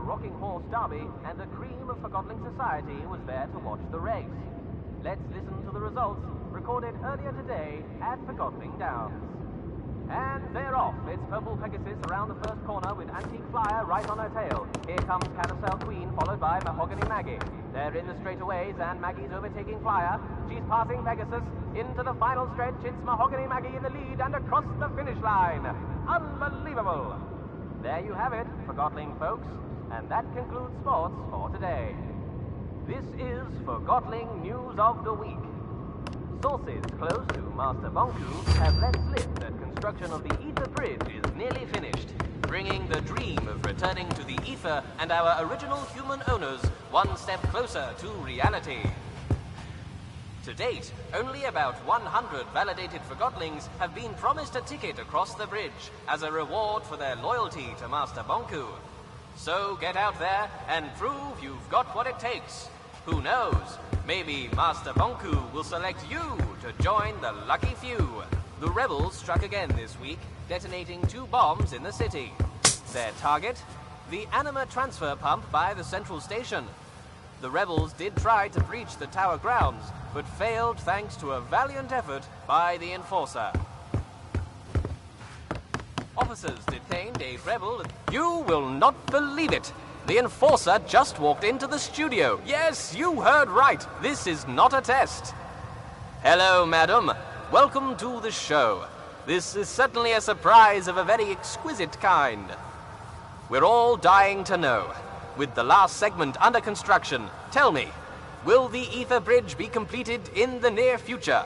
rocking horse derby, and the cream of Forgotton society was there to watch the race. Let's listen to the results recorded earlier today at Forgotton Downs. And they're off. It's Purple Pegasus around the first corner with Antique Flyer right on her tail. Here comes Carousel Queen, followed by Mahogany Maggie. They're in the straightaways, and Maggie's overtaking Flyer. She's passing Pegasus. Into the final stretch, it's Mahogany Maggie in the lead and across the finish line. Unbelievable! There you have it, Forgotton folks, and that concludes sports for today. This is Forgotton News of the Week. Sources close to Master Bonku have let slip that construction of the Ether Bridge is nearly finished, bringing the dream of returning to the Ether and our original human owners one step closer to reality. To date, only about 100 validated Forgottlings have been promised a ticket across the bridge as a reward for their loyalty to Master Bonku. So get out there and prove you've got what it takes. Who knows? Maybe Master Bonku will select you to join the lucky few. The rebels struck again this week, detonating 2 bombs in the city. Their target? The Anima transfer pump by the central station. The rebels did try to breach the tower grounds, but failed thanks to a valiant effort by the Enforcer. Officers detained a rebel. You will not believe it! The Enforcer just walked into the studio. Yes, you heard right. This is not a test. Hello, madam. Welcome to the show. This is certainly a surprise of a very exquisite kind. We're all dying to know. With the last segment under construction, tell me, will the Ether Bridge be completed in the near future?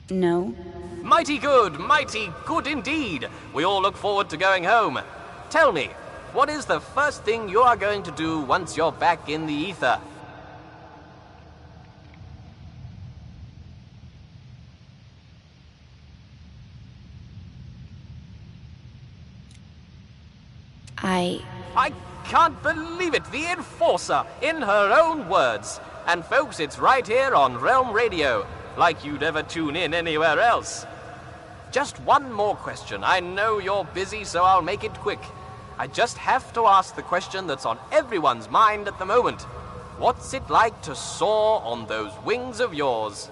No. Mighty good indeed. We all look forward to going home. Tell me, what is the first thing you are going to do once you're back in the Ether? I can't believe it! The Enforcer, in her own words. And folks, it's right here on Realm Radio, like you'd ever tune in anywhere else. Just one more question. I know you're busy, so I'll make it quick. I just have to ask the question that's on everyone's mind at the moment. What's it like to soar on those wings of yours?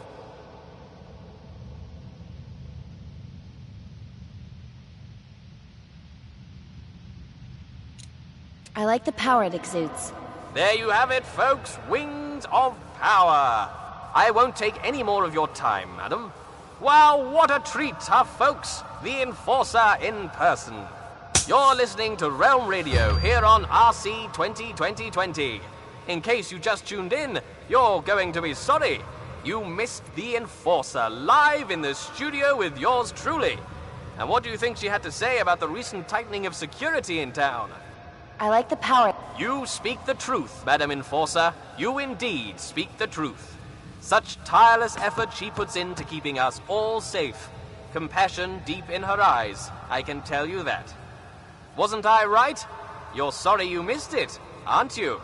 I like the power it exudes. There you have it, folks. Wings of power. I won't take any more of your time, madam. Wow, what a treat, huh, folks? The Enforcer in person. You're listening to Realm Radio here on RC 2020. In case you just tuned in, you're going to be sorry. You missed the Enforcer live in the studio with yours truly. And what do you think she had to say about the recent tightening of security in town? I like the power. You speak the truth, Madam Enforcer. You indeed speak the truth. Such tireless effort she puts into keeping us all safe. Compassion deep in her eyes, I can tell you that. Wasn't I right? You're sorry you missed it, aren't you?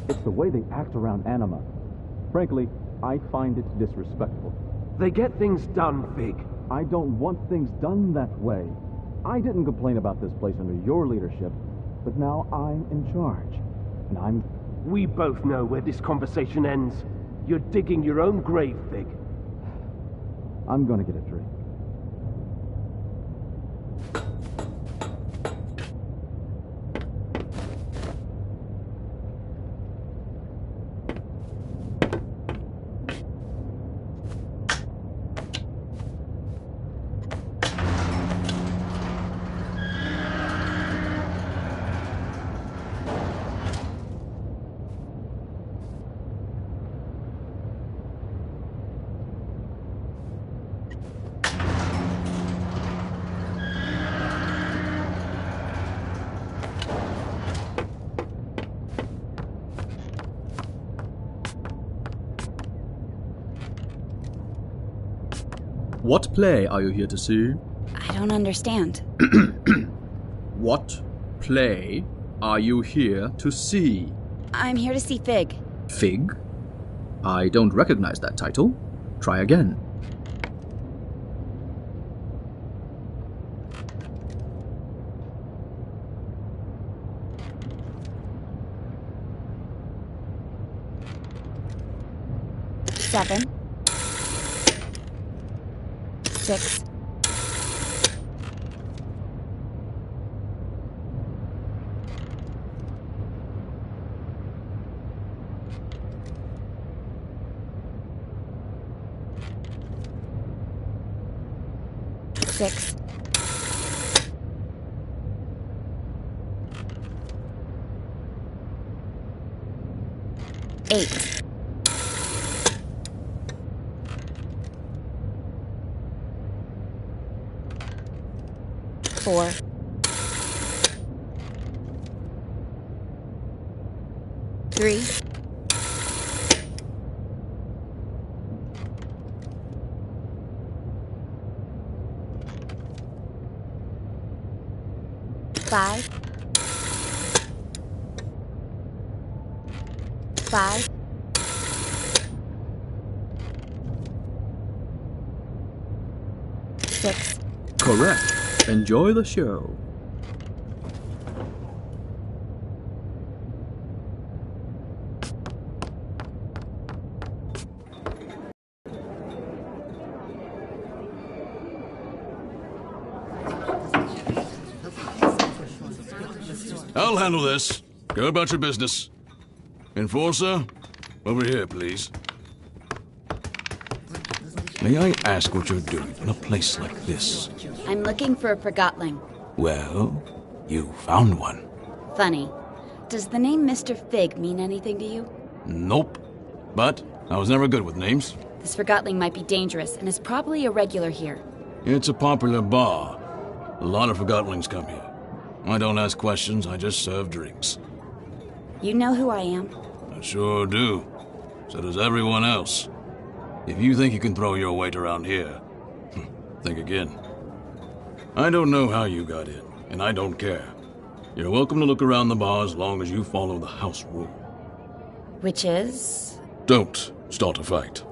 It's the way they act around Anima. Frankly, I find it disrespectful. They get things done, Fig. I don't want things done that way. I didn't complain about this place under your leadership, but now I'm in charge. And I'm... We both know where this conversation ends. You're digging your own grave, Fig. I'm gonna get a drink. What play are you here to see? I don't understand. What play are you here to see? I'm here to see Fig. Fig? I don't recognize that title. Try again. Seven. 6. 6. 8. 4. 3. 5. 5. 6. Correct. Enjoy the show. I'll handle this. Go about your business. Enforcer, over here, please. May I ask what you're doing in a place like this? I'm looking for a Forgotling. Well, you found one. Funny. Does the name Mr. Fig mean anything to you? Nope. But I was never good with names. This Forgotling might be dangerous and is probably a regular here. It's a popular bar. A lot of Forgottlings come here. I don't ask questions, I just serve drinks. You know who I am? I sure do. So does everyone else. If you think you can throw your weight around here, think again. I don't know how you got in, and I don't care. You're welcome to look around the bar as long as you follow the house rule. Which is? Don't start a fight.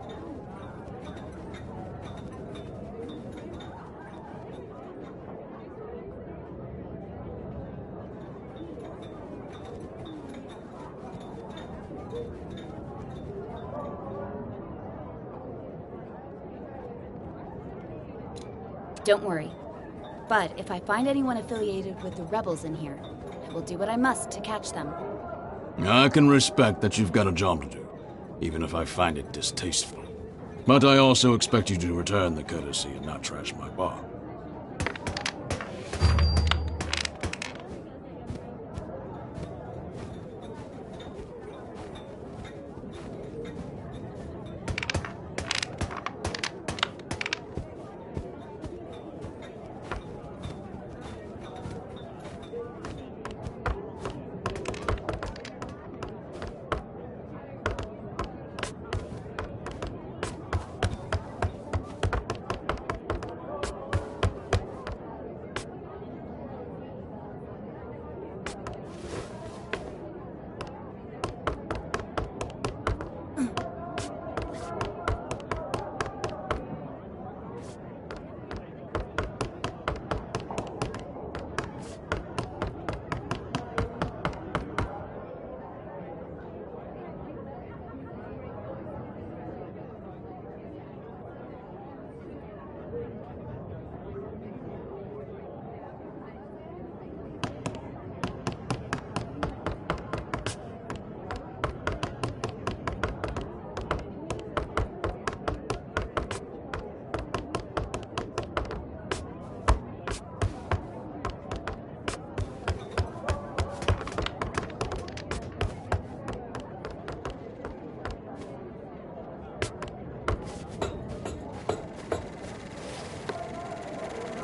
Don't worry. But if I find anyone affiliated with the rebels in here, I will do what I must to catch them. I can respect that you've got a job to do, even if I find it distasteful. But I also expect you to return the courtesy and not trash my bar.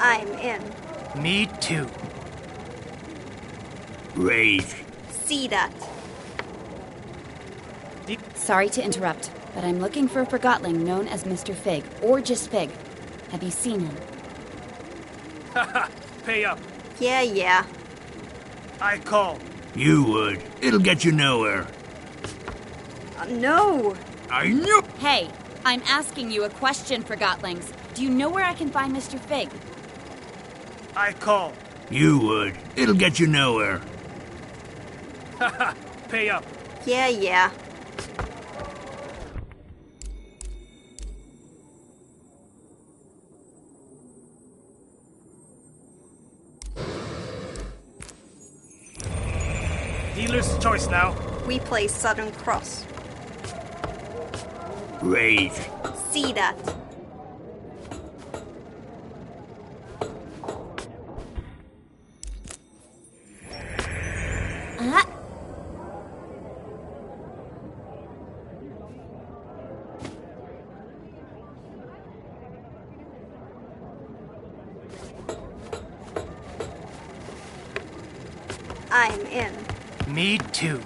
I'm in. Me too. Rage. See that. Sorry to interrupt, but I'm looking for a Forgotling known as Mr. Fig, or just Fig. Have you seen him? Haha, pay up. Yeah. I call. You would. It'll get you nowhere. No. I knew. Hey, I'm asking you a question, Forgotlings. Do you know where I can find Mr. Fig? I call. You would. It'll get you nowhere. Haha, pay up. Yeah. Dealer's choice now. We play Southern Cross. Rage. See that. I'm in. Me too.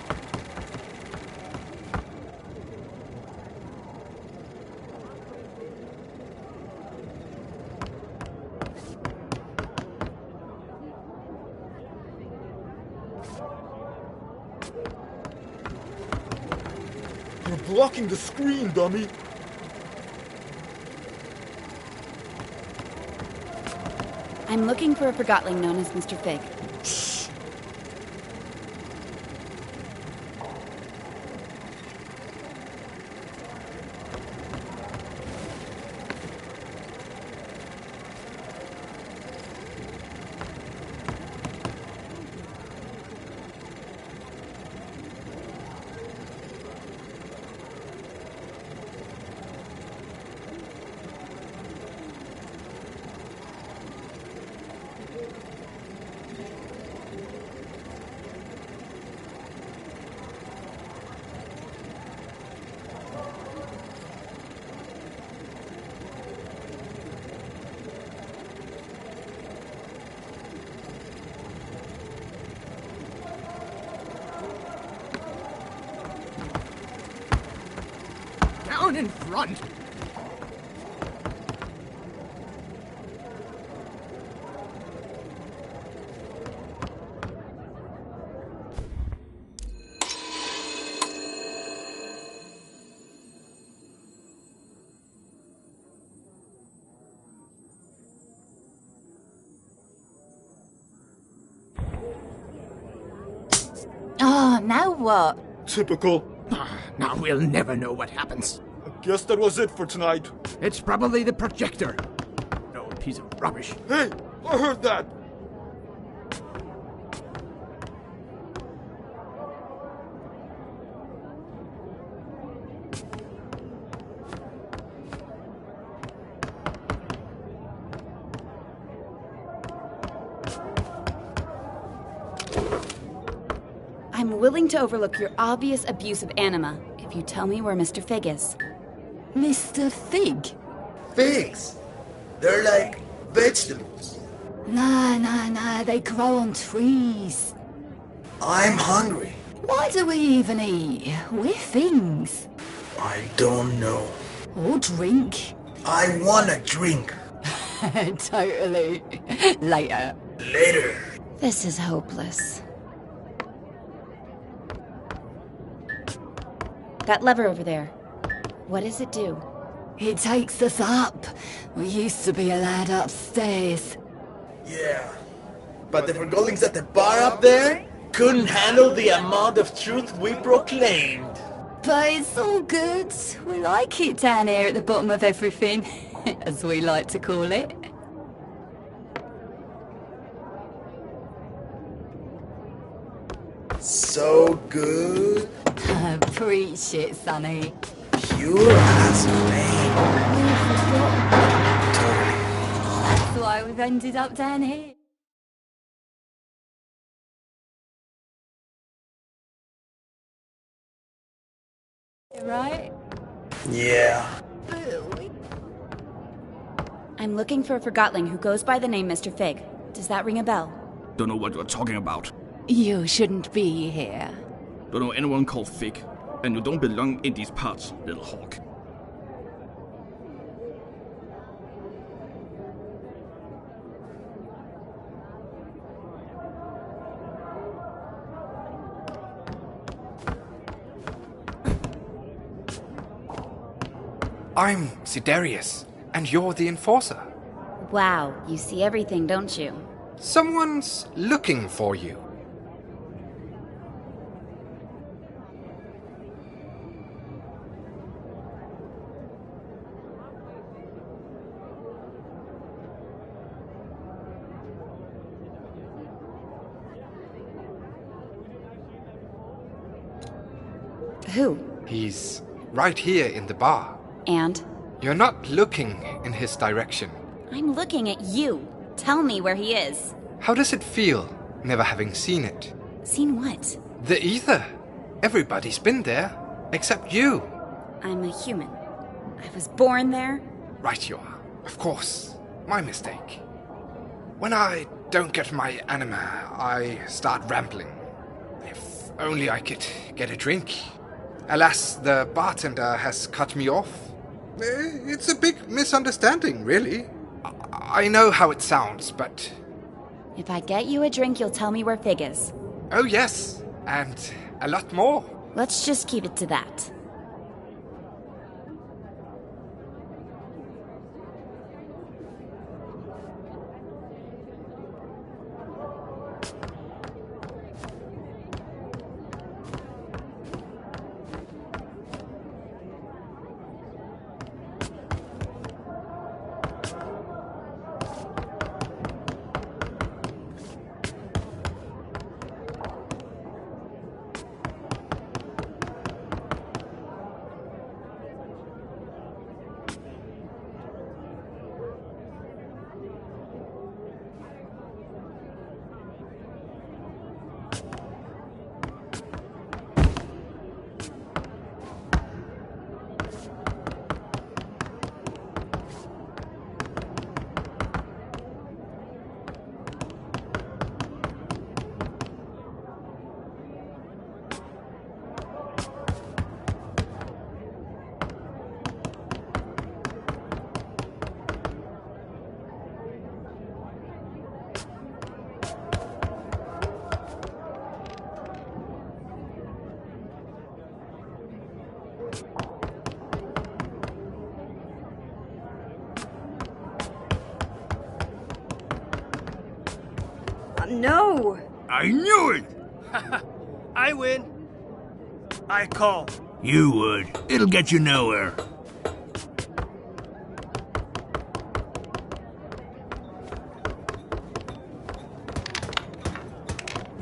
You're blocking the screen, dummy. I'm looking for a Forgotling known as Mr. Fig. Down in front! Oh, now what? Typical. Now we'll never know what happens. I guess that was it for tonight. It's probably the projector. No piece of rubbish. Hey, I heard that! I'm willing to overlook your obvious abuse of anima if you tell me where Mr. Fig is. Mr. Fig? Figs? They're like vegetables. Nah, they grow on trees. I'm hungry. Why do we even eat? We're things. I don't know. Or drink. I wanna drink. Totally. Later. Later. This is hopeless. That lever over there. What does it do? It takes us up. We used to be allowed upstairs. Yeah. But the Forgotlings at the bar up there couldn't handle the amount of truth we proclaimed. But it's all good. We like it down here at the bottom of everything, as we like to call it. So good. Preach it, Sonny. Pure as rain. That's why we've ended up down here. Right? Yeah. I'm looking for a Forgotling who goes by the name Mr. Fig. Does that ring a bell? Don't know what you're talking about. You shouldn't be here. Don't know anyone called Fig. And you don't belong in these parts, little hawk. I'm Sidarius, and you're the Enforcer. Wow, you see everything, don't you? Someone's looking for you. Who? He's right here in the bar. And? You're not looking in his direction. I'm looking at you. Tell me where he is. How does it feel, never having seen it? Seen what? The ether. Everybody's been there, except you. I'm a human. I was born there. Right you are. Of course. My mistake. When I don't get my anima, I start rambling. If only I could get a drink. Alas, the bartender has cut me off. It's a big misunderstanding, really. I know how it sounds, but... If I get you a drink, you'll tell me where Fig is. Oh yes, and a lot more. Let's just keep it to that. No! I knew it! I win. I call. You would. It'll get you nowhere.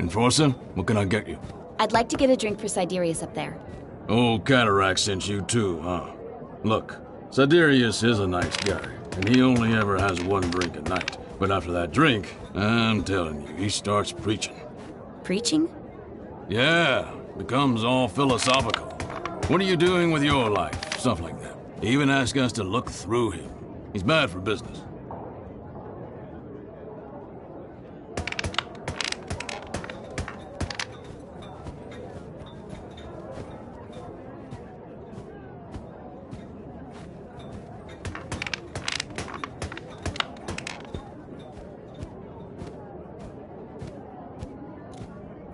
Enforcer, what can I get you? I'd like to get a drink for Siderius up there. Old Cataract sent you too, huh? Look, Siderius is a nice guy, and he only ever has one drink a night. But after that drink, I'm telling you, he starts preaching. Preaching? Yeah, becomes all philosophical. What are you doing with your life? Stuff like that. He even asked us to look through him. He's bad for business.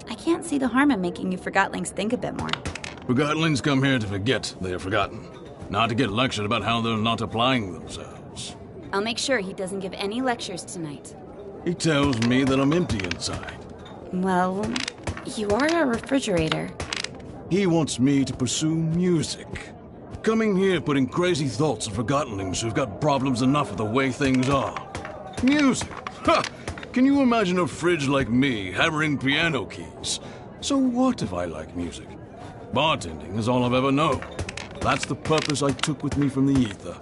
I can't see the harm in making you Forgotlings think a bit more. Forgotlings come here to forget they are forgotten, not to get lectured about how they're not applying themselves. I'll make sure he doesn't give any lectures tonight. He tells me that I'm empty inside. Well, you are a refrigerator. He wants me to pursue music. Coming here putting crazy thoughts on Forgottenlings who've got problems enough with the way things are. Music! Ha! Can you imagine a fridge like me hammering piano keys? So what if I like music? Bartending is all I've ever known. That's the purpose I took with me from the ether.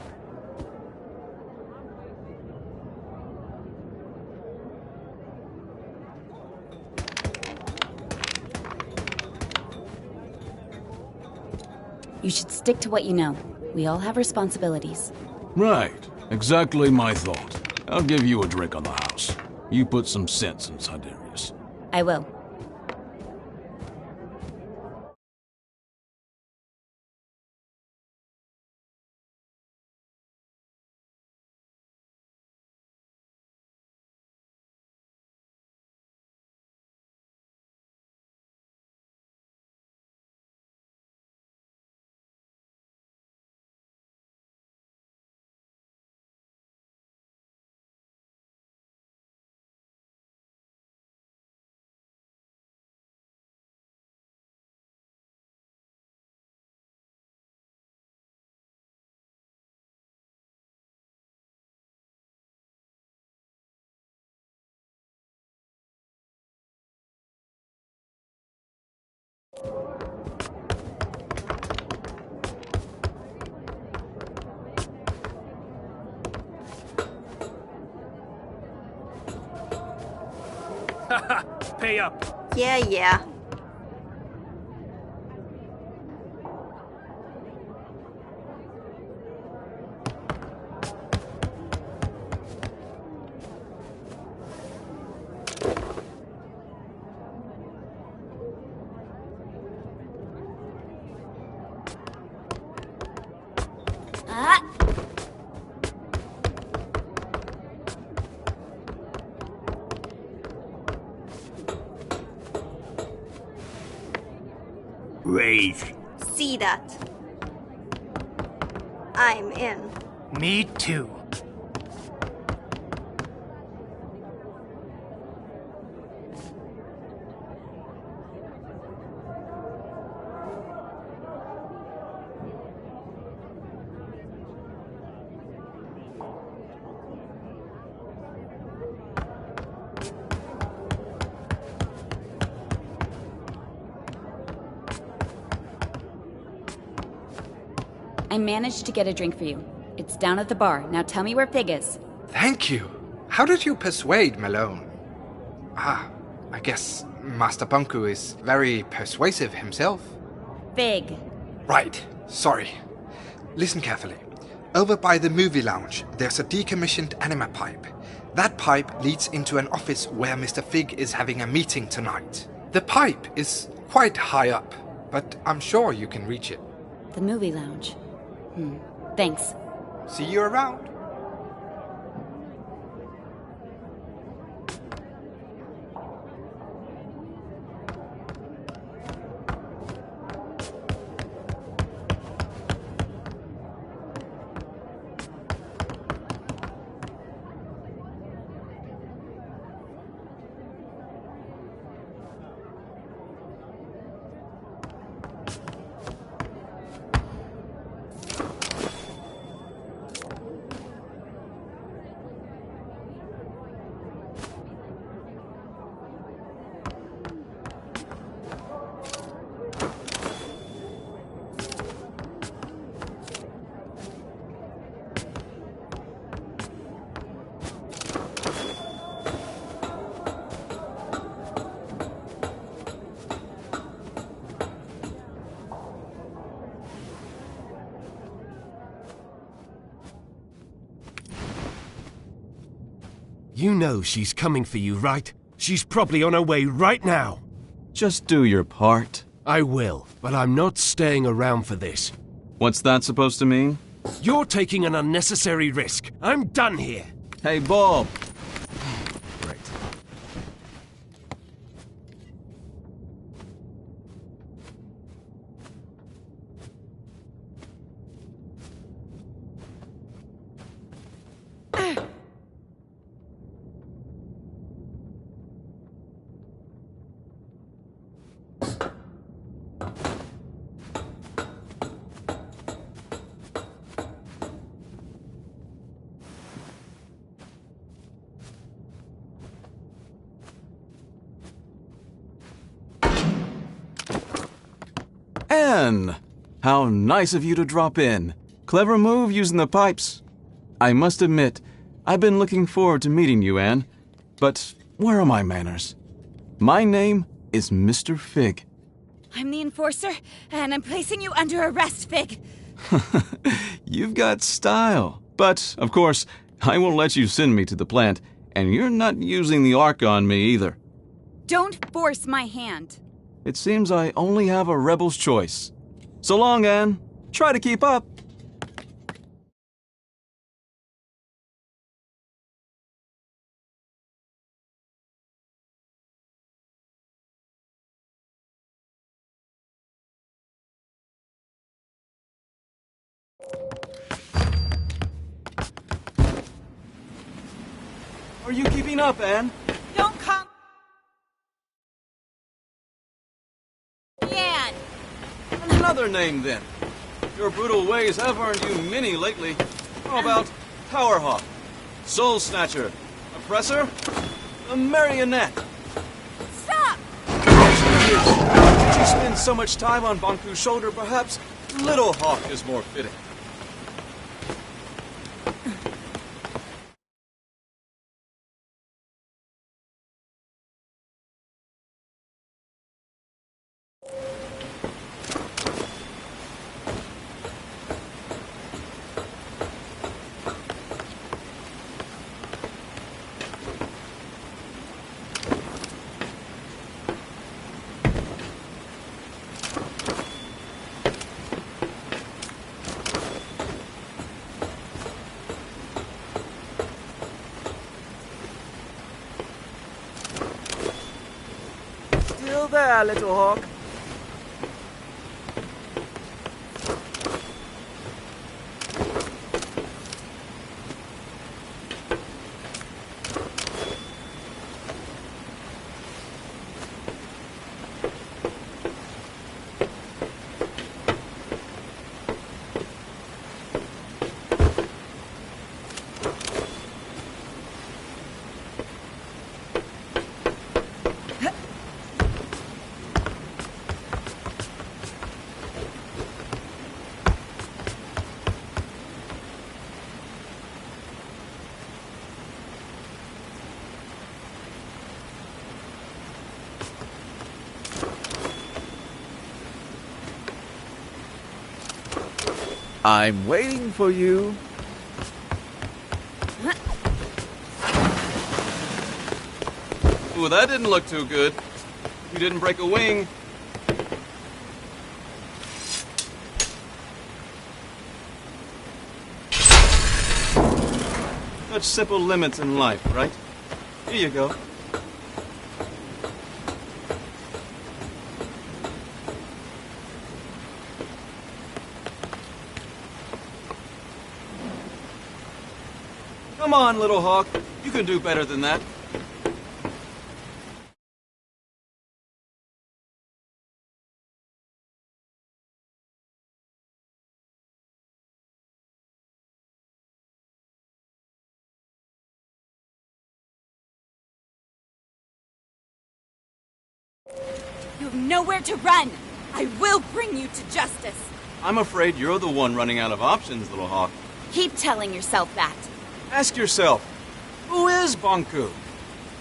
You should stick to what you know. We all have responsibilities. Right. Exactly my thought. I'll give you a drink on the house. You put some sense in Siderius. I will. Pay up. Yeah. Raise. See that. I'm in. Me too. I managed to get a drink for you. It's down at the bar. Now tell me where Fig is. Thank you. How did you persuade Malone? I guess Master Bunku is very persuasive himself. Fig. Right. Sorry. Listen carefully. Over by the movie lounge, there's a decommissioned anima pipe. That pipe leads into an office where Mr. Fig is having a meeting tonight. The pipe is quite high up, but I'm sure you can reach it. The movie lounge. Thanks. See you around. You know she's coming for you, right? She's probably on her way right now. Just do your part. I will, but I'm not staying around for this. What's that supposed to mean? You're taking an unnecessary risk. I'm done here. Hey, Bob. Great. Anne! How nice of you to drop in. Clever move using the pipes. I must admit, I've been looking forward to meeting you, Anne. But where are my manners? My name is Mr. Fig. I'm the enforcer, and I'm placing you under arrest, Fig. You've got style. But, of course, I won't let you send me to the plant, and you're not using the Ark on me either. Don't force my hand. It seems I only have a rebel's choice. So long, Anne. Try to keep up. Are you keeping up, Anne? Don't come. Anne! Another name, then. Your brutal ways have earned you many lately. How about Powerhawk, Soul Snatcher, Oppressor, a Marionette? Stop! Since you spend so much time on Banku's shoulder, perhaps Little Hawk is more fitting. Still there, Little Hawk. I'm waiting for you. Ooh, that didn't look too good. You didn't break a wing. Such simple limits in life, right? Here you go. Come on, Little Hawk. You can do better than that. You have nowhere to run. I will bring you to justice. I'm afraid you're the one running out of options, Little Hawk. Keep telling yourself that. Ask yourself, who is Banku?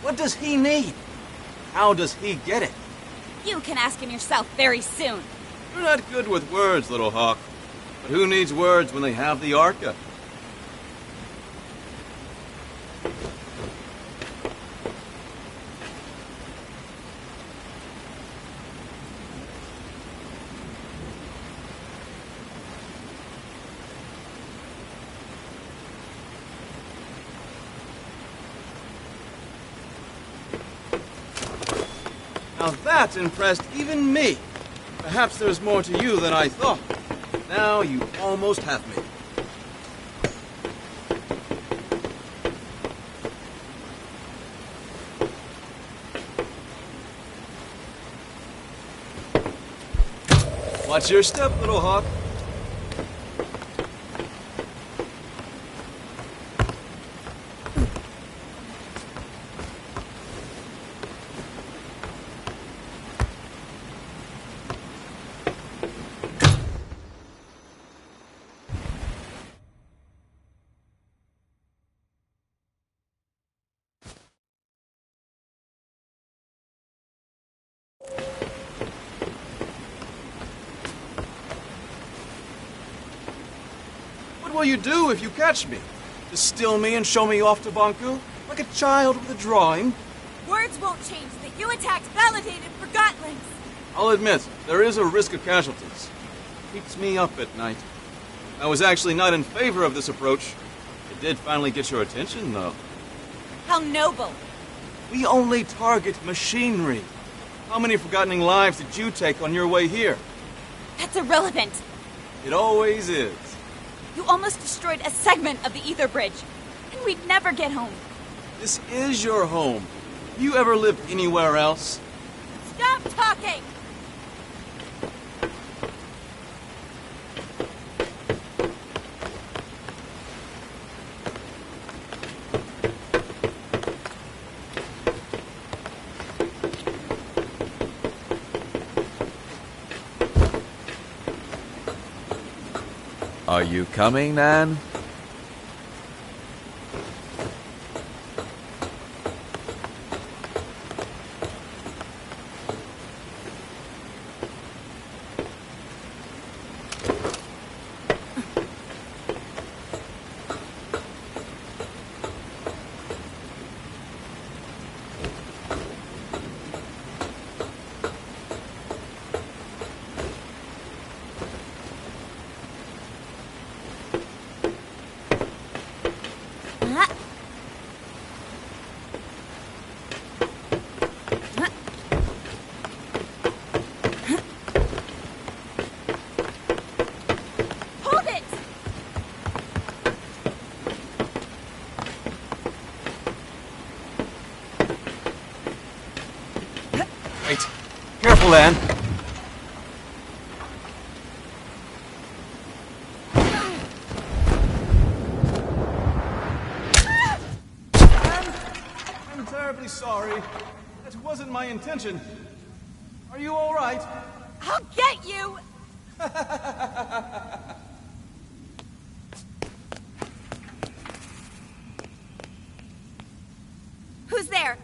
What does he need? How does he get it? You can ask him yourself very soon. You're not good with words, Little Hawk. But who needs words when they have the Arca? Now that impressed even me. Perhaps there's more to you than I thought. Now you almost have me. Watch your step, little hawk. What will you do if you catch me? Distill me and show me off to Banku? Like a child with a drawing? Words won't change that you attacked validated Forgottlings. I'll admit, there is a risk of casualties. Keeps me up at night. I was actually not in favor of this approach. It did finally get your attention, though. How noble. We only target machinery. How many Forgottoning lives did you take on your way here? That's irrelevant. It always is. You almost destroyed a segment of the ether bridge, and we'd never get home. This is your home. Have you ever lived anywhere else? Stop talking! Are you coming, Anne? Careful, Anne. I'm terribly sorry. That wasn't my intention. Are you all right? I'll get you! Who's there?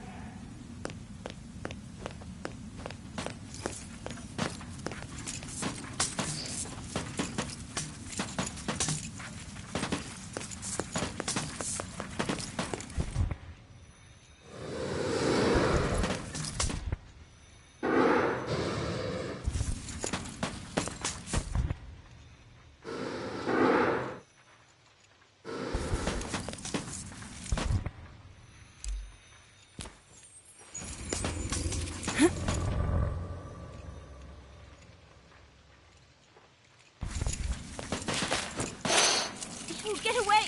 Get away!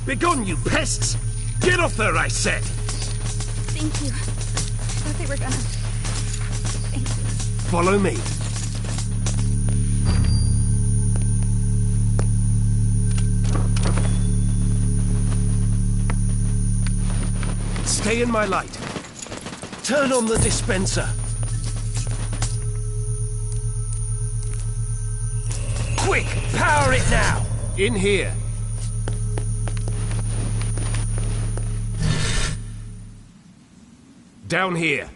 Begone, you pests! Get off her, I said! Thank you. I thought they were gonna... Thank you. Follow me. Stay in my light. Turn on the dispenser. Quick! Power it now! In here. Down here.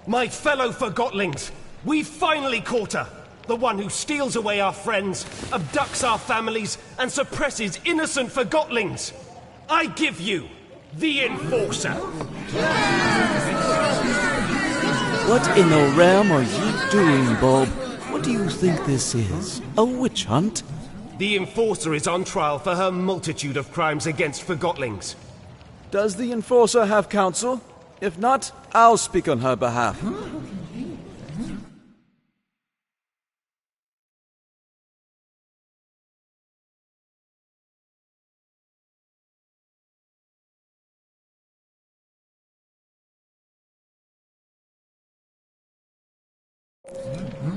My fellow Forgotlings, we've finally caught her! The one who steals away our friends, abducts our families, and suppresses innocent Forgotlings! I give you the Enforcer! What in the realm are you doing, Bob? What do you think this is? A witch hunt? The Enforcer is on trial for her multitude of crimes against Forgotlings. Does the Enforcer have counsel? If not, I'll speak on her behalf.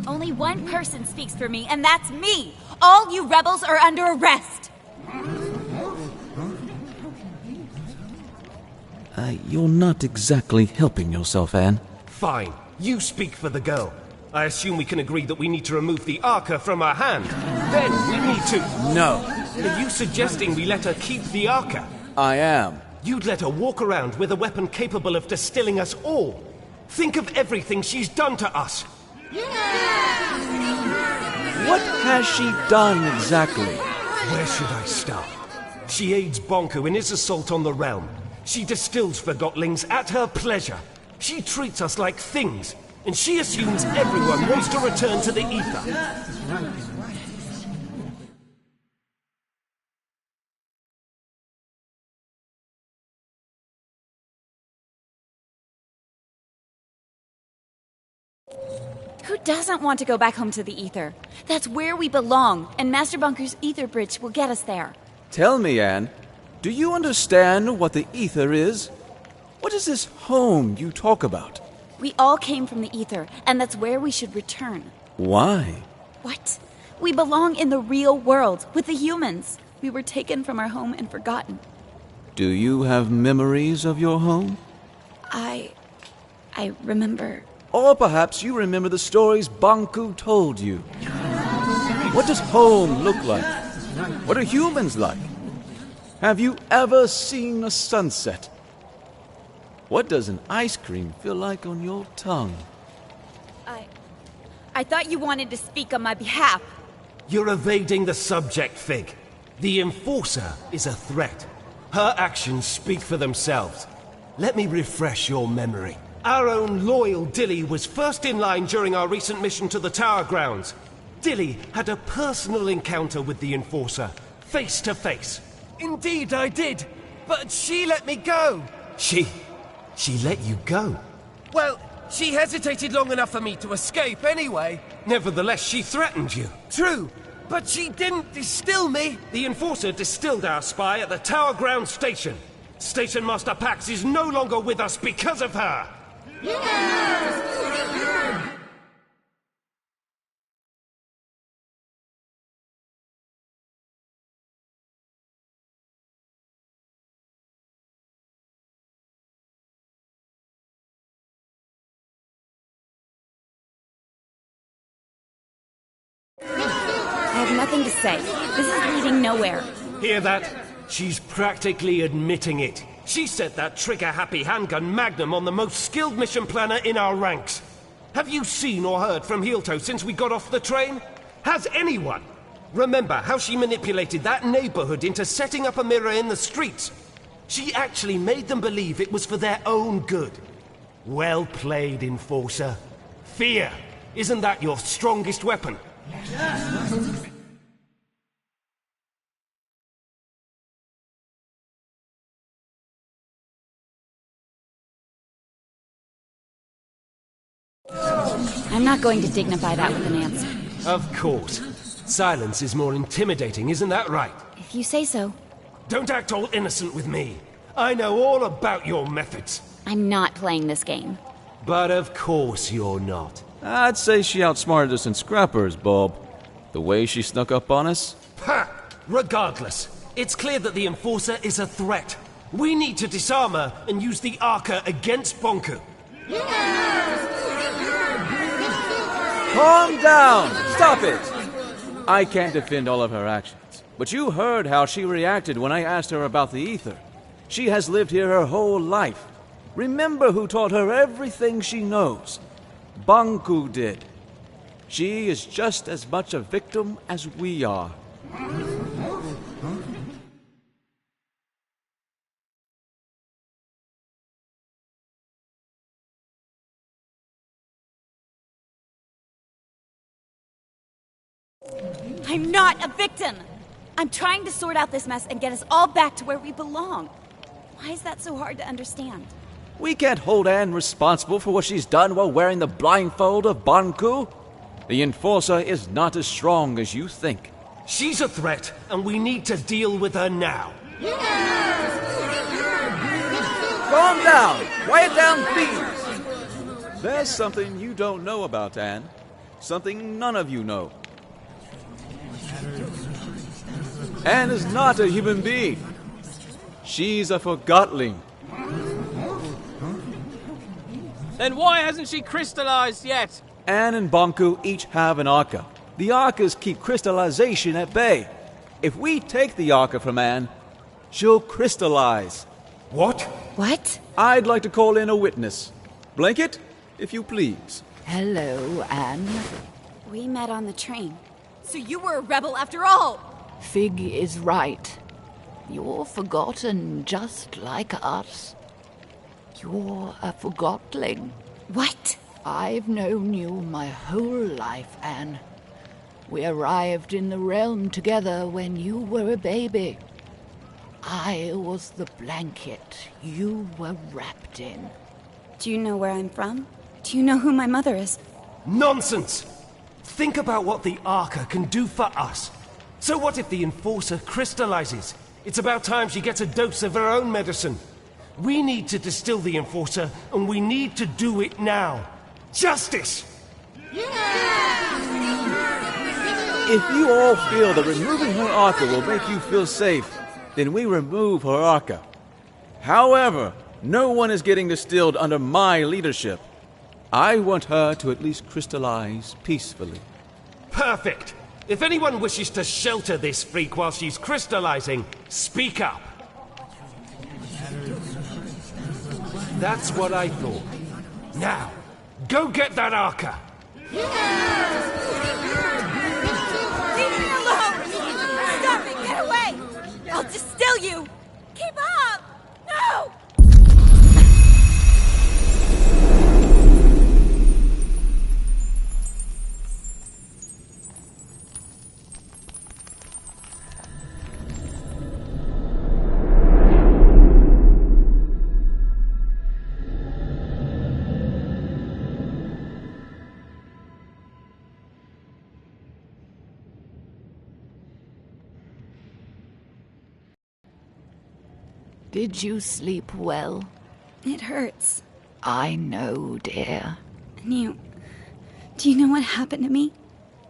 Only one person speaks for me, and that's me! All you rebels are under arrest! You're not exactly helping yourself, Anne. Fine. You speak for the girl. I assume we can agree that we need to remove the Arca from her hand. Then we need to... No. Are you suggesting we let her keep the Arca? I am. You'd let her walk around with a weapon capable of distilling us all. Think of everything she's done to us. What has she done exactly? Where should I start? She aids Bonku in his assault on the realm. She distills Forgotlings at her pleasure. She treats us like things, and she assumes everyone wants to return to the ether. Who doesn't want to go back home to the ether? That's where we belong, and Master Bunker's ether bridge will get us there. Tell me, Anne, do you understand what the ether is? What is this home you talk about? We all came from the ether, and that's where we should return. Why? What? We belong in the real world, with the humans. We were taken from our home and forgotten. Do you have memories of your home? I remember... Or perhaps you remember the stories Bonku told you. What does home look like? What are humans like? Have you ever seen a sunset? What does an ice cream feel like on your tongue? I thought you wanted to speak on my behalf. You're evading the subject, Fig. The Enforcer is a threat. Her actions speak for themselves. Let me refresh your memory. Our own loyal Dilly was first in line during our recent mission to the Tower Grounds. Dilly had a personal encounter with the Enforcer, face to face. Indeed I did, but she let me go. She let you go? Well, she hesitated long enough for me to escape anyway. Nevertheless, she threatened you. True, but she didn't distill me. The Enforcer distilled our spy at the Tower Ground Station. Station Master Pax is no longer with us because of her. I have nothing to say. This is leading nowhere. Hear that? She's practically admitting it. She set that trigger-happy handgun Magnum on the most skilled mission planner in our ranks. Have you seen or heard from Heelto since we got off the train? Has anyone? Remember how she manipulated that neighborhood into setting up a mirror in the streets? She actually made them believe it was for their own good. Well played, Enforcer. Fear! Isn't that your strongest weapon? I'm not going to dignify that with an answer. Of course. Silence is more intimidating, isn't that right? If you say so. Don't act all innocent with me. I know all about your methods. I'm not playing this game. But of course you're not. I'd say she outsmarted us in scrappers, Bob. The way she snuck up on us. Ha! Regardless, it's clear that the Enforcer is a threat. We need to disarm her and use the Arca against Bonku. Calm down! Stop it! I can't defend all of her actions, but you heard how she reacted when I asked her about the ether. She has lived here her whole life. Remember who taught her everything she knows. Bonku did. She is just as much a victim as we are. I'm not a victim! I'm trying to sort out this mess and get us all back to where we belong. Why is that so hard to understand? We can't hold Anne responsible for what she's done while wearing the blindfold of Bonku. The Enforcer is not as strong as you think. She's a threat, and we need to deal with her now. Calm down! Quiet down, please! There's something you don't know about Anne. Something none of you know. Anne is not a human being. She's a Forgotling. Then why hasn't she crystallized yet? Anne and Bonku each have an Arca. The Arcas keep crystallization at bay. If we take the Arca from Anne, she'll crystallize. What? What? I'd like to call in a witness. Blanket, if you please. Hello, Anne. We met on the train. So you were a rebel after all! Fig is right. You're forgotten just like us. You're a Forgotling. What? I've known you my whole life, Anne. We arrived in the realm together when you were a baby. I was the blanket you were wrapped in. Do you know where I'm from? Do you know who my mother is? Nonsense! Think about what the Arca can do for us. So what if the Enforcer crystallizes? It's about time she gets a dose of her own medicine. We need to distill the Enforcer, and we need to do it now. Justice! If you all feel that removing her Arca will make you feel safe, then we remove her Arca. However, no one is getting distilled under my leadership. I want her to at least crystallize peacefully. Perfect! If anyone wishes to shelter this freak while she's crystallizing, speak up. That's what I thought. Now, go get that Arca! Leave me alone! Stop it! Get away! I'll distill you! Keep up! No! Did you sleep well? It hurts. I know, dear. Do you know what happened to me?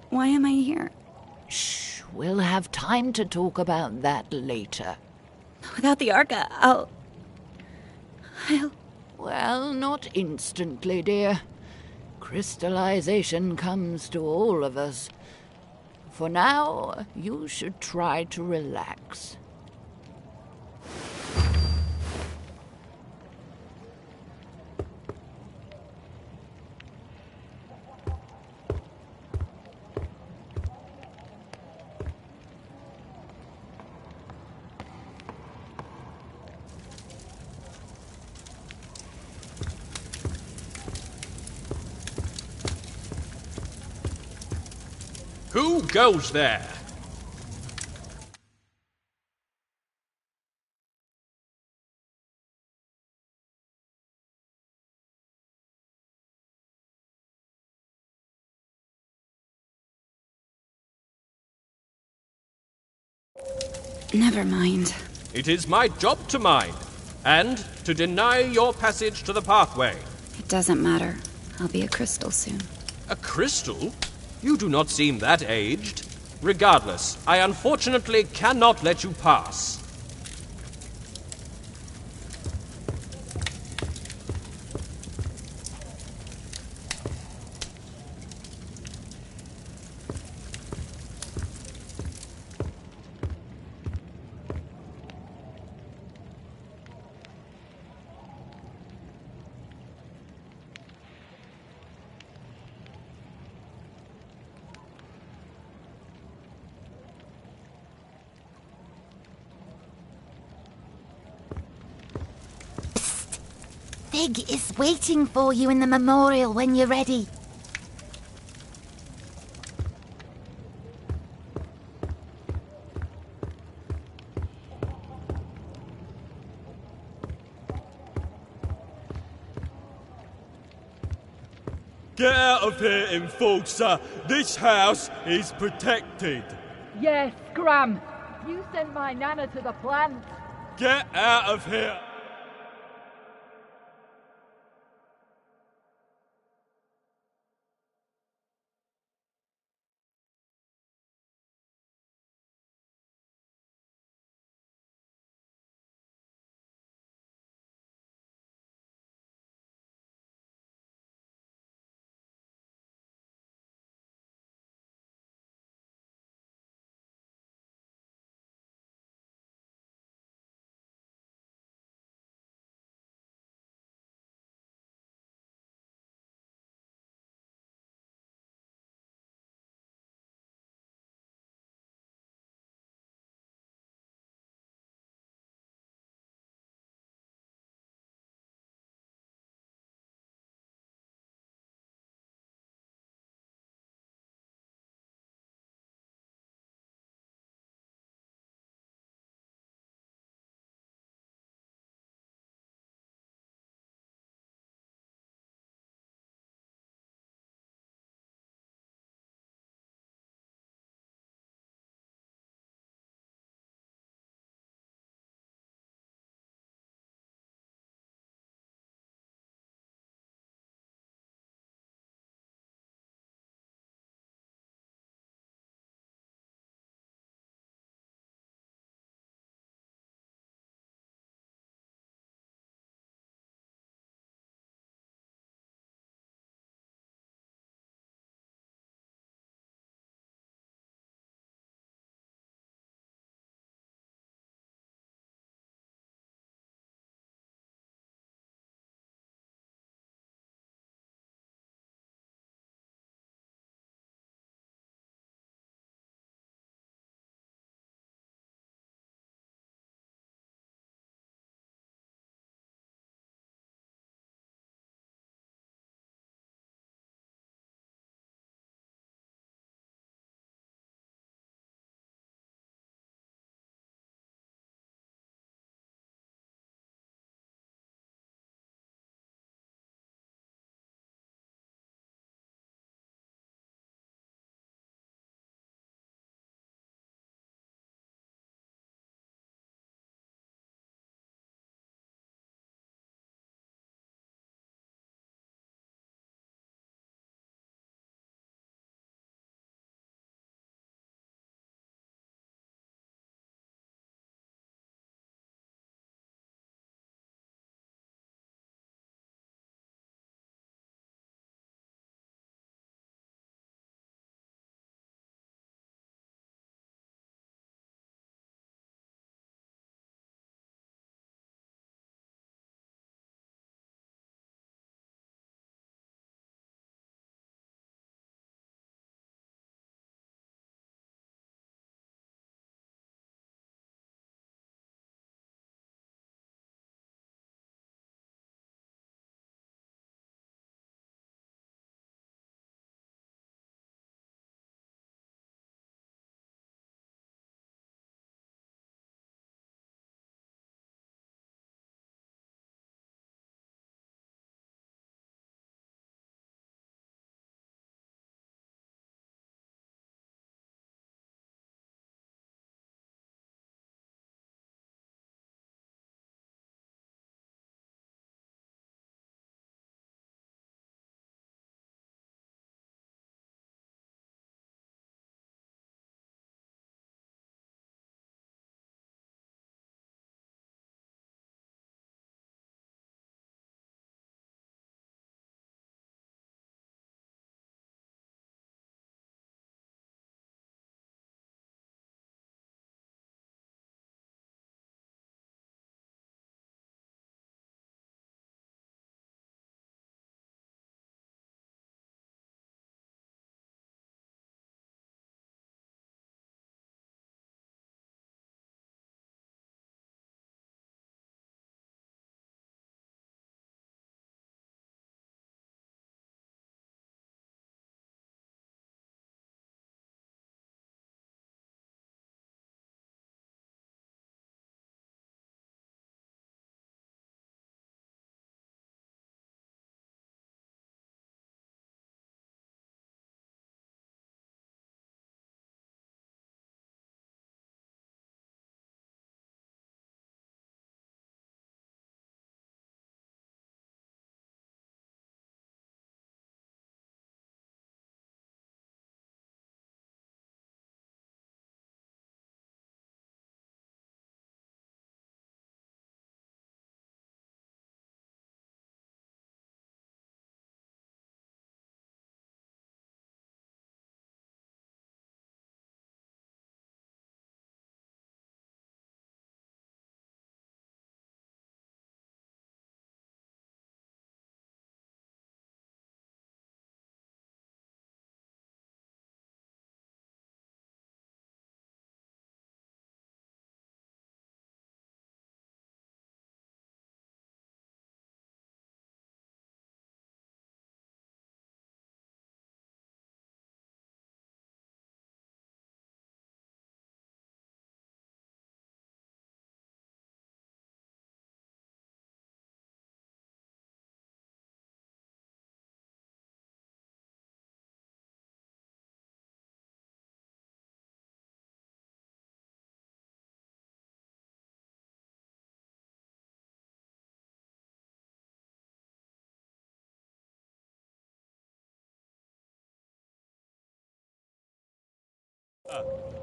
Why am I here? Shh, we'll have time to talk about that later. Without the Arca, I'll... Well, not instantly, dear. Crystallization comes to all of us. For now, you should try to relax. Who goes there? Never mind. It is my job to mind, and to deny your passage to the pathway. It doesn't matter. I'll be a crystal soon. A crystal? You do not seem that aged. Regardless, I unfortunately cannot let you pass. Fig is waiting for you in the memorial when you're ready. Get out of here, Enforcer! This house is protected! Yes, Scram! You sent my Nana to the plant! Get out of here!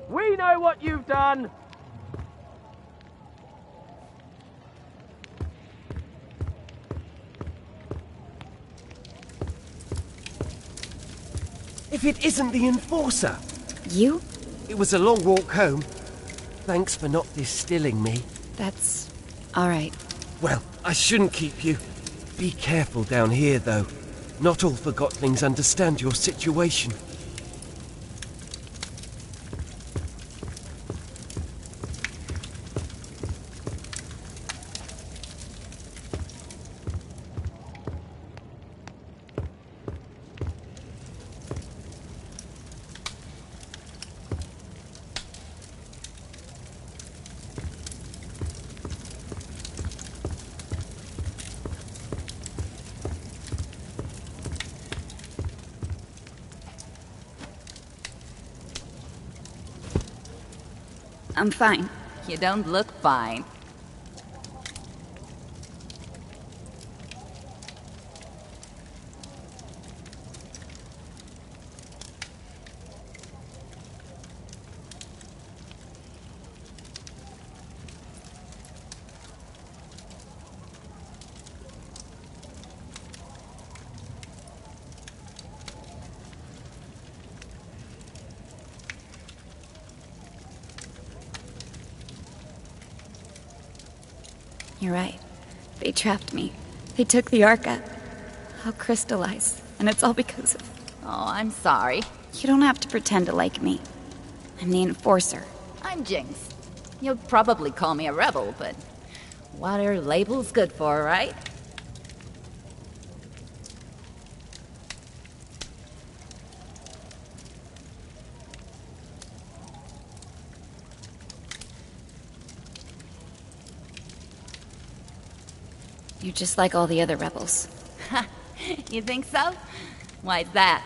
We know what you've done! If it isn't the Enforcer! You? It was a long walk home. Thanks for not distilling me. That's all right. Well, I shouldn't keep you. Be careful down here, though. Not all Forgottlings understand your situation. I'm fine. You don't look fine. You're right. They trapped me. They took the Arca. I'll crystallize. And it's all because of... Oh, I'm sorry. You don't have to pretend to like me. I'm the Enforcer. I'm Jinx. You'll probably call me a rebel, but what are labels good for, right? You're just like all the other rebels. You think so? Why's that?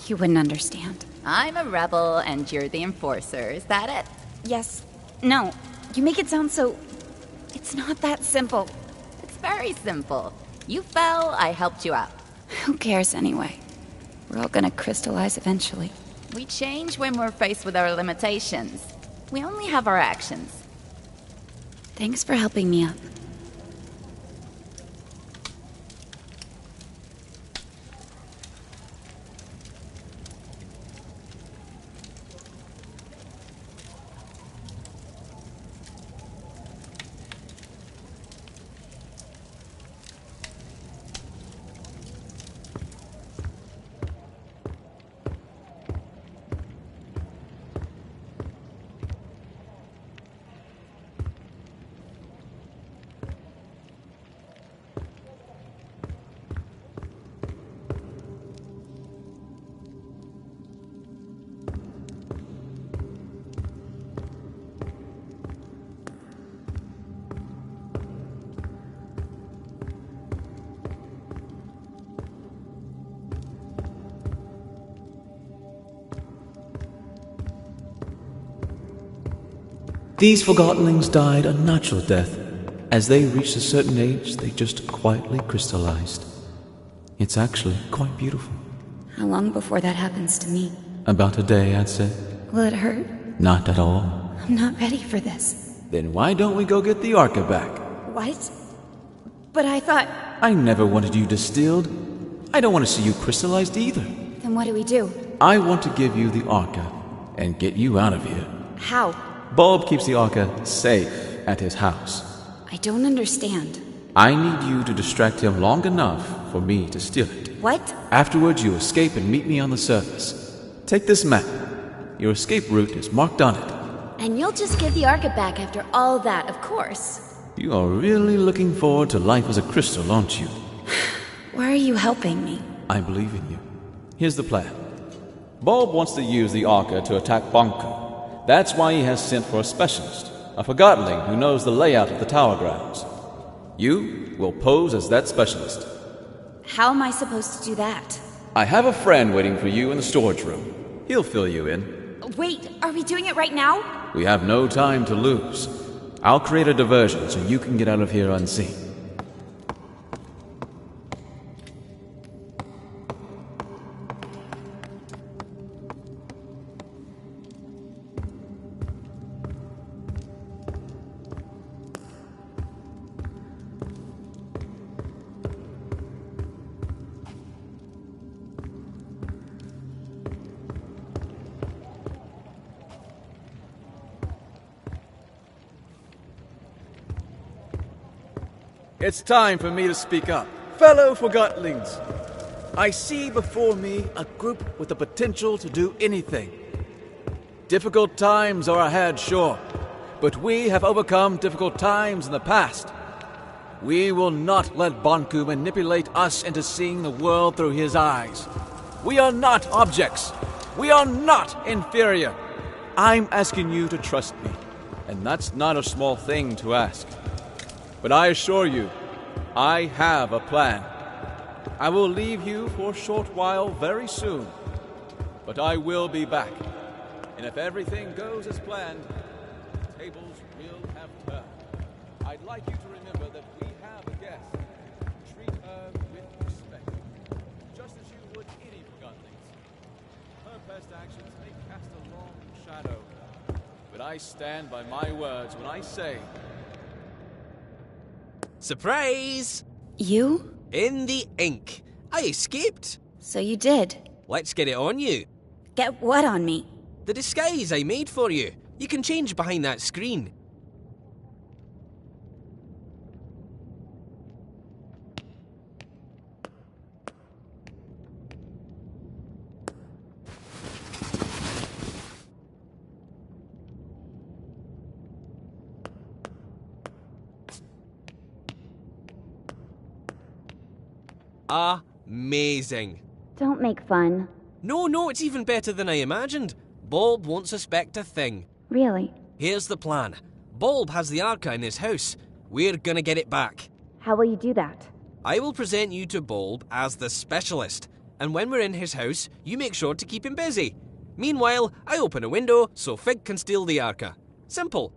You wouldn't understand. I'm a rebel and you're the Enforcer, is that it? Yes. No. You make it sound so... It's not that simple. It's very simple. You fell, I helped you out. Who cares anyway? We're all gonna crystallize eventually. We change when we're faced with our limitations. We only have our actions. Thanks for helping me up. These Forgottlings died a natural death. As they reached a certain age, they just quietly crystallized. It's actually quite beautiful. How long before that happens to me? About a day, I'd say. Will it hurt? Not at all. I'm not ready for this. Then why don't we go get the Arca back? What? But I thought... I never wanted you distilled. I don't want to see you crystallized either. Then what do we do? I want to give you the Arca and get you out of here. How? Bulb keeps the Arca safe at his house. I don't understand. I need you to distract him long enough for me to steal it. What? Afterwards, you escape and meet me on the surface. Take this map. Your escape route is marked on it. And you'll just give the Arca back after all that, of course. You are really looking forward to life as a crystal, aren't you? Why are you helping me? I believe in you. Here's the plan. Bulb wants to use the Arca to attack Bonko. That's why he has sent for a specialist, a Forgottling who knows the layout of the tower grounds. You will pose as that specialist. How am I supposed to do that? I have a friend waiting for you in the storage room. He'll fill you in. Wait, are we doing it right now? We have no time to lose. I'll create a diversion so you can get out of here unseen. It's time for me to speak up. Fellow Forgottlings, I see before me a group with the potential to do anything. Difficult times are ahead, sure, but we have overcome difficult times in the past. We will not let Bonku manipulate us into seeing the world through his eyes. We are not objects. We are not inferior. I'm asking you to trust me, and that's not a small thing to ask. But I assure you, I have a plan. I will leave you for a short while very soon, but I will be back. And if everything goes as planned, the tables will have turned. I'd like you to remember that we have a guest. Treat her with respect, just as you would any Forgottlings. Her past actions may cast a long shadow, but I stand by my words when I say... Surprise! You? In the ink. I escaped. So you did. Let's get it on you. Get what on me? The disguise I made for you. You can change behind that screen. Amazing. Don't make fun. No, it's even better than I imagined. Bulb won't suspect a thing. Really? Here's the plan. Bulb has the Arca in his house. We're gonna get it back. How will you do that? I will present you to Bulb as the specialist, and when we're in his house, you make sure to keep him busy. Meanwhile, I open a window so Fig can steal the Arca. Simple.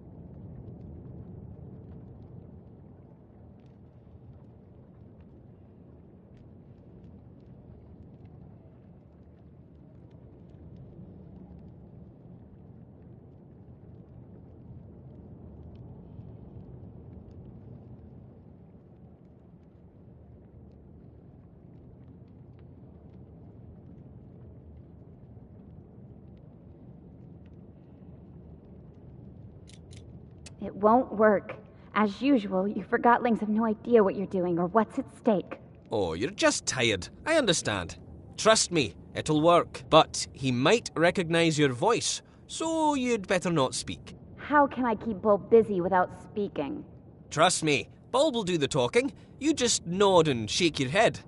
It won't work. As usual, you Forgottlings have no idea what you're doing or what's at stake. Oh, you're just tired. I understand. Trust me, it'll work. But he might recognize your voice, so you'd better not speak. How can I keep Bulb busy without speaking? Trust me, Bulb will do the talking. You just nod and shake your head.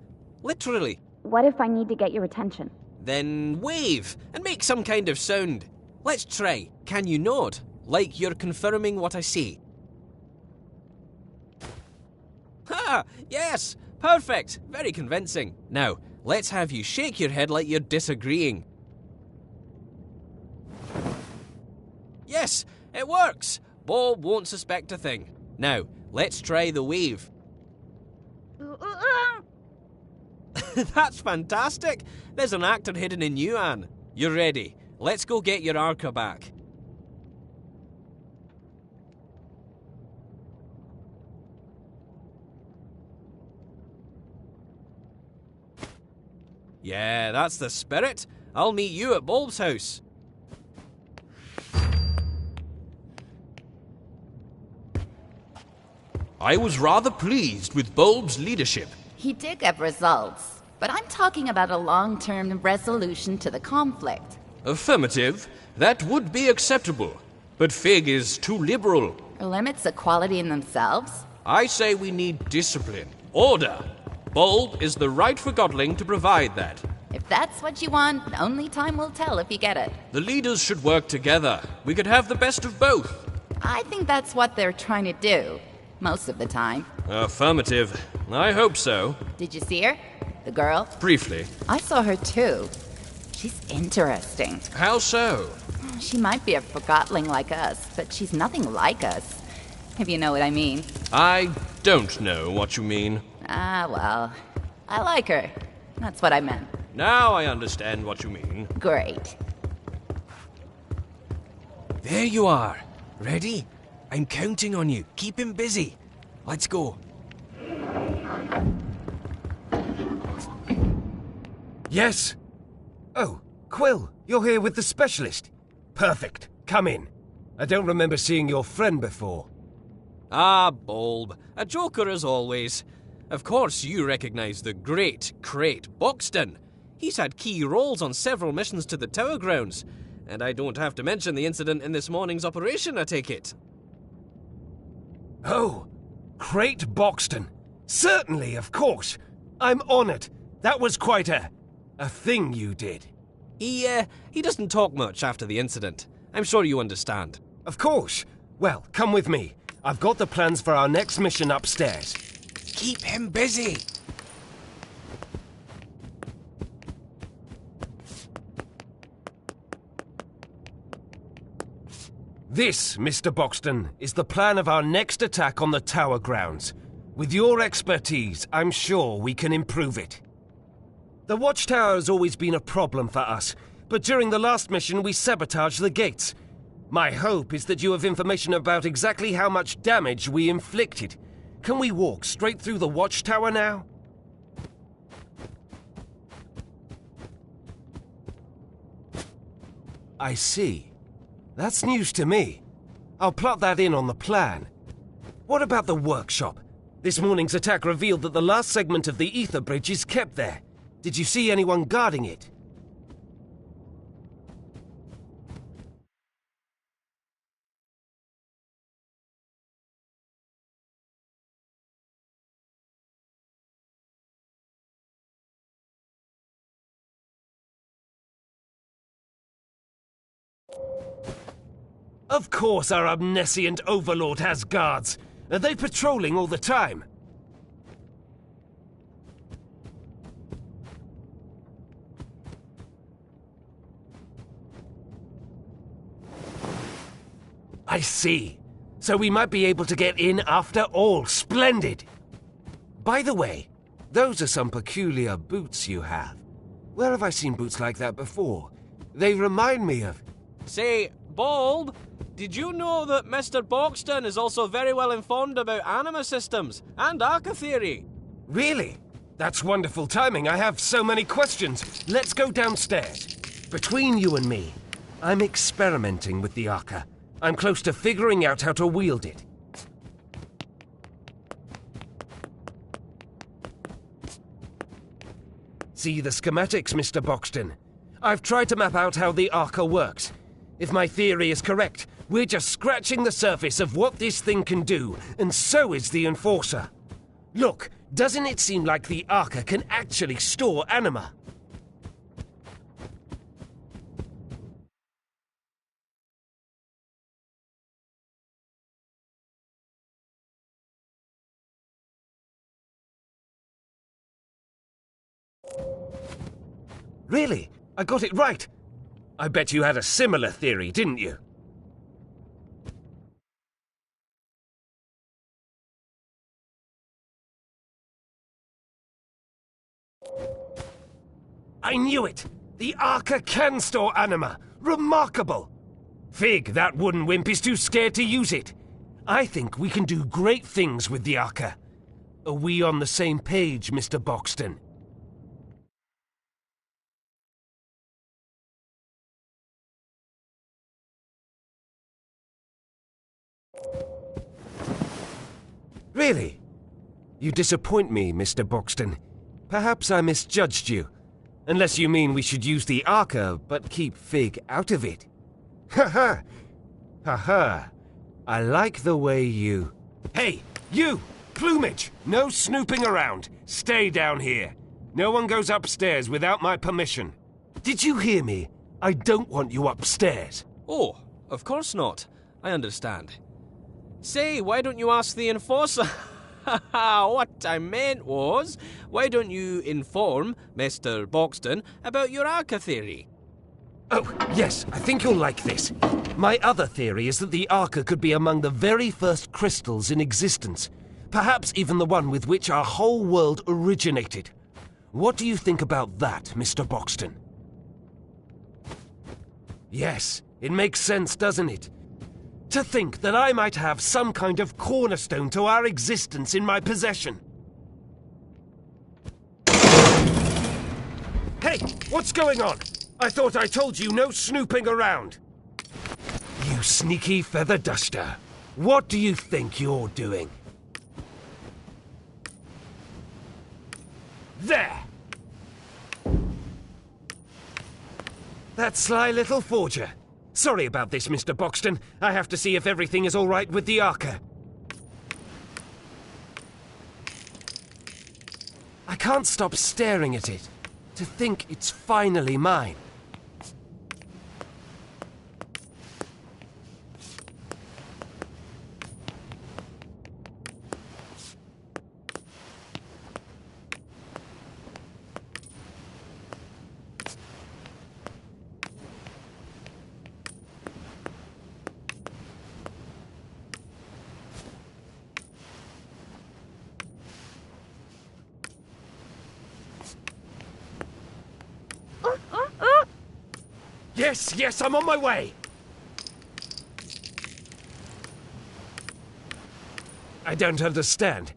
Literally. What if I need to get your attention? Then wave and make some kind of sound. Let's try. Can you nod? Like you're confirming what I say. Ha! Yes! Perfect! Very convincing. Now, let's have you shake your head like you're disagreeing. Yes! It works! Bulb won't suspect a thing. Now, let's try the wave. That's fantastic! There's an actor hidden in you, Anne. You're ready. Let's go get your Arca back. Yeah, that's the spirit. I'll meet you at Bulb's house. I was rather pleased with Bulb's leadership. He did get results, but I'm talking about a long-term resolution to the conflict. Affirmative. That would be acceptable. But Fig is too liberal. Limits equality in themselves? I say we need discipline. Order. Bulb is the right Forgottling to provide that. If that's what you want, only time will tell if you get it. The leaders should work together. We could have the best of both. I think that's what they're trying to do. Most of the time. Affirmative. I hope so. Did you see her? The girl? Briefly. I saw her too. She's interesting. How so? She might be a Forgottling like us, but she's nothing like us. If you know what I mean. I don't know what you mean. Ah, well. I like her. That's what I meant. Now I understand what you mean. Great. There you are. Ready? I'm counting on you. Keep him busy. Let's go. Yes? Oh, Quill, you're here with the specialist. Perfect. Come in. I don't remember seeing your friend before. Ah, Bulb, a joker as always. Of course you recognize the great Crate Boxton. He's had key roles on several missions to the Tower Grounds, and I don't have to mention the incident in this morning's operation, I take it. Oh, Crate Boxton. Certainly, of course. I'm honored. That was quite a thing you did. He doesn't talk much after the incident. I'm sure you understand. Of course. Well, come with me. I've got the plans for our next mission upstairs. Keep him busy. This, Mr. Boxton, is the plan of our next attack on the Tower Grounds. With your expertise, I'm sure we can improve it. The watchtower has always been a problem for us, but during the last mission we sabotaged the gates. My hope is that you have information about exactly how much damage we inflicted. Can we walk straight through the watchtower now? I see. That's news to me. I'll plot that in on the plan. What about the workshop? This morning's attack revealed that the last segment of the ether bridge is kept there. Did you see anyone guarding it? Of course our omniscient overlord has guards. Are they patrolling all the time? I see. So we might be able to get in after all. Splendid! By the way, those are some peculiar boots you have. Where have I seen boots like that before? They remind me of... Say, Bulb, did you know that Mr. Boxton is also very well informed about anima systems and Arca theory? Really? That's wonderful timing. I have so many questions. Let's go downstairs. Between you and me, I'm experimenting with the Arca. I'm close to figuring out how to wield it. See the schematics, Mr. Boxton. I've tried to map out how the Arca works. If my theory is correct, we're just scratching the surface of what this thing can do, and so is the Enforcer. Look, doesn't it seem like the Arca can actually store anima? Really? I got it right. I bet you had a similar theory, didn't you? I knew it! The Arca can store anima! Remarkable! Fig, that wooden wimp is too scared to use it. I think we can do great things with the Arca. Are we on the same page, Mr. Boxton? Really? You disappoint me, Mr. Boxton. Perhaps I misjudged you. Unless you mean we should use the Arca, but keep Fig out of it. Ha-ha! Ha-ha! I like the way you... Hey, you! Plumage! No snooping around. Stay down here. No one goes upstairs without my permission. Did you hear me? I don't want you upstairs. Oh, of course not. I understand. Say, why don't you ask the Enforcer? What I meant was, why don't you inform Mr. Boxton about your Arca theory? Oh, yes, I think you'll like this. My other theory is that the Arca could be among the very first crystals in existence. Perhaps even the one with which our whole world originated. What do you think about that, Mr. Boxton? Yes, it makes sense, doesn't it? To think that I might have some kind of cornerstone to our existence in my possession. Hey, what's going on? I thought I told you no snooping around. You sneaky feather duster. What do you think you're doing? There! That sly little forger. Sorry about this, Mr. Boxton. I have to see if everything is all right with the Arca. I can't stop staring at it. To think it's finally mine. Yes, yes, I'm on my way! I don't understand.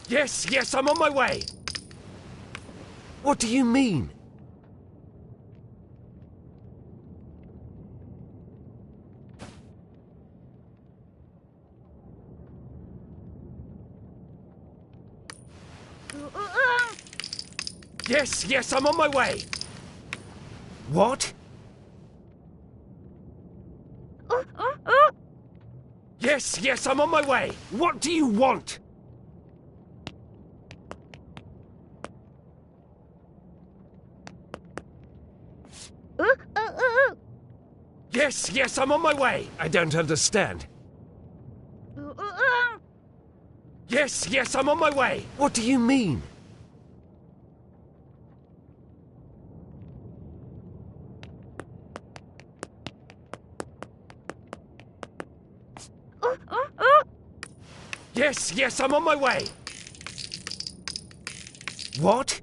Yes, yes, I'm on my way! What do you mean? Yes, yes, I'm on my way! What? Yes, yes, I'm on my way! What do you want? Yes, yes, I'm on my way! I don't understand. Yes, yes, I'm on my way! What do you mean? Yes, yes, I'm on my way! What?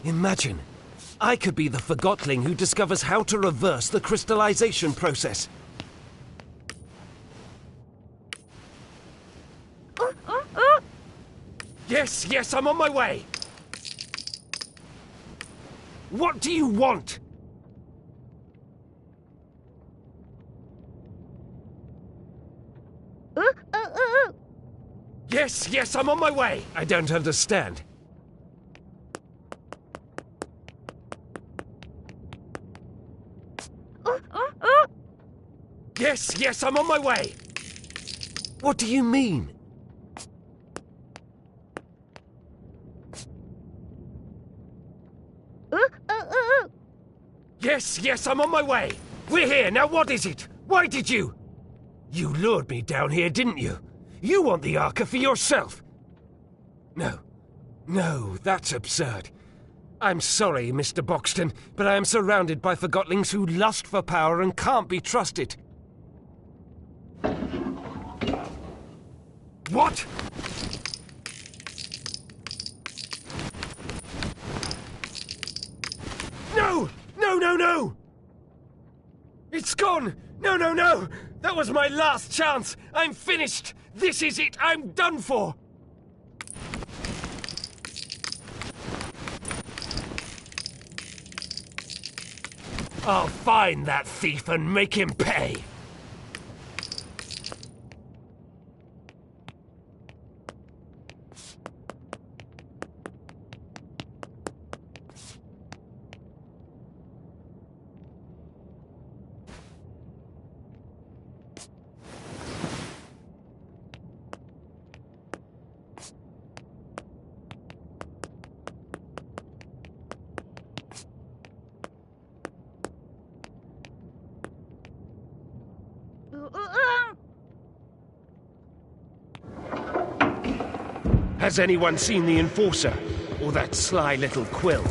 Imagine, I could be the Forgotling who discovers how to reverse the crystallization process. Yes, yes, I'm on my way! What do you want? Yes, yes, I'm on my way! I don't understand. Yes, yes, I'm on my way! What do you mean? Yes, yes, I'm on my way! We're here, now what is it? Why did you? You lured me down here, didn't you? You want the Arca for yourself! No. No, that's absurd. I'm sorry, Mr. Boxton, but I am surrounded by Forgotlings who lust for power and can't be trusted. What? No! No, no, no! It's gone! No, no, no! That was my last chance! I'm finished! This is it! I'm done for! I'll find that thief and make him pay! Has anyone seen the Enforcer? Or that sly little quill?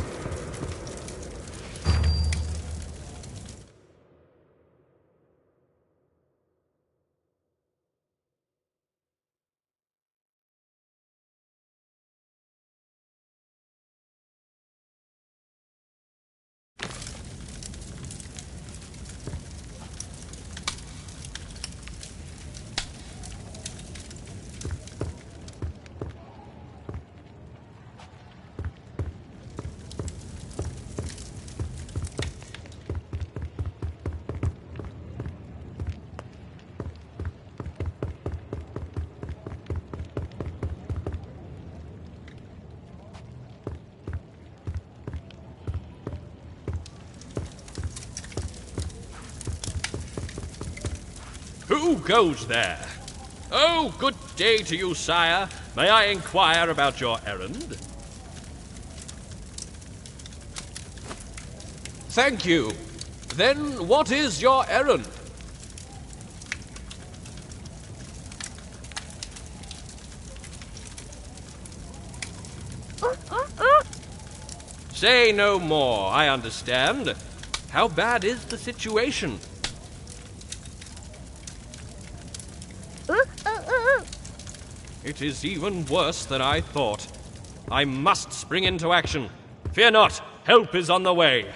Who goes there? Oh, good day to you, sire. May I inquire about your errand? Thank you. Then what is your errand? Say no more, I understand. How bad is the situation? It is even worse than I thought. I must spring into action. Fear not, help is on the way.